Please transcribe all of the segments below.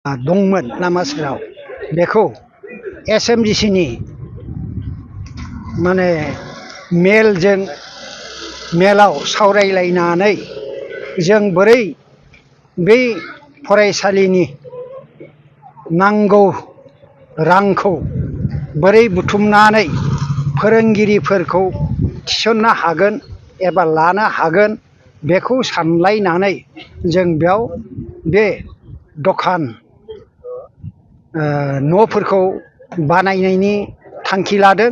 दंमोन लामा सेराव बेखौ एसएमडिसिनि माने मेलाव सावरायलायनानै जों बोरै बै फरायसालिनि नांगौ रांखौ बोरै बुथुमनानै फोरोंगिरिफोरखौ थिसननो हागोन एबा लानो हागोन बेखौ सानलायनानै जों बेयाव बे दखान न'फोरखौ बानायनायनि थांखि लादों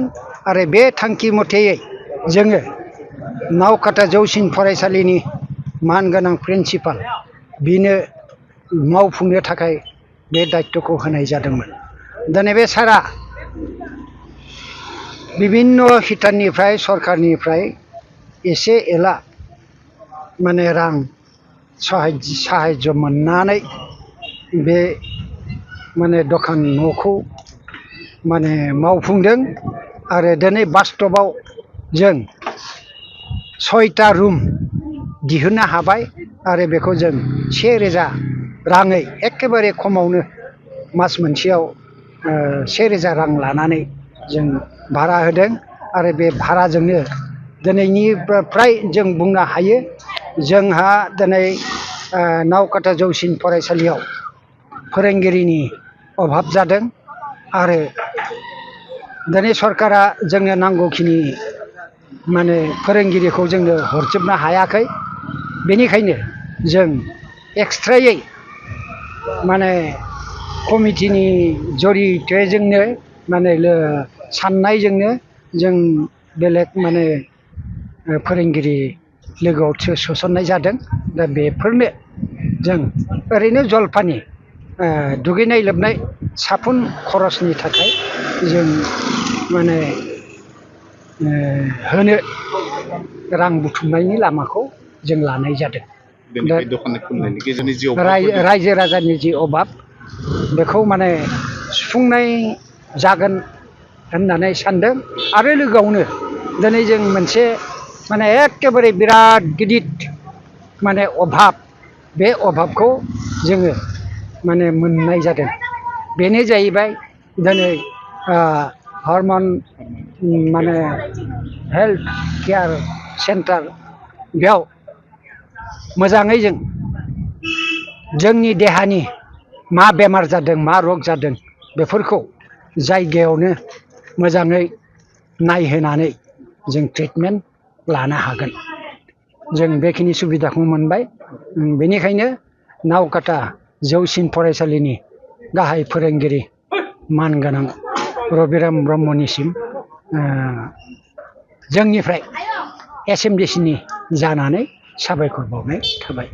आरो बे थांखि मथेयै जोङो नावकाटा जौसिन फरायसालिनि मानगोनां प्रिन्सिपाल बिनो मावफुंनो थाखाय बे दायित्वखौ होनाय जादोंमोन। दिनै बे सारा बिभिन्न हितानिफ्राय सरकारनिफ्राय एसे एला माने रां साहायज्य मोननानै बे माने दखान न'खौ माने मावफुंदों आरो दिनै बास्तबाव जों 6टा रुम दिहुननो हाबाय आरो बेखौ जों 1000 राङै एखेबारे खमावनो मास मोनसेयाव 1000 रां लानानै जों भारा होदों आरो बे भाराजोंनो दिनैनिफ्राय जों बुंनो हायो जोंहा दिनै नावकाटा जौसिन फरायसालियाव फोरोंगिरिनि अभाब जादों आरो दिनै सरकारा जोंनो नांगौखिनि माने फोरोंगिरिखौ जोंनो हरजोबनो हायाखै। बेनिखायनो जों एक्सट्रायै माने कमिटिनि जरियथजोंनो माने साननायजोंनो जों बेलेग माने फोरोंगिरि लोगोआव सोसननाय जादों। दा बेफोरनो जों ओरैनो जलफानि दुगैनाय लोबनाय साफुन खरसनि थाखाय जों माने होनो रां बुथुमनायनि लामाखौ जों लानाय जादों। रायजो राजानि जि अभाब बेखौ माने सुफुंनाय जागोन होननानै सानदों आरो लोगोआवनो दिनै जों मोनसे माने एखेबारे बिराद गिदिर माने अभाब बे अभाबखौ जोङो माने मोननाय जादों। बेनो जाहैबाय दिनै हरमन माने हेल्थ केयार सेन्टार बेयाव मोजाङै जोंनि देहानि मा बेमार जादों मा रग जादों बेफोरखौ जायगायावनो मोजाङै नायहोनानै जों ट्रिटमेन्ट लानो हागोन। जों बेखिनि सुबिदाखौ मोनबाय। बेनिखायनो नावकाटा जौसिन फरायसालिनि गाहाय फोरोंगिरि मानगोनां रबिराम ब्रह्मनिसिम जोंनिफ्राय एसएमडिसिनि जानानै साबायखर बावनाय थाबाय।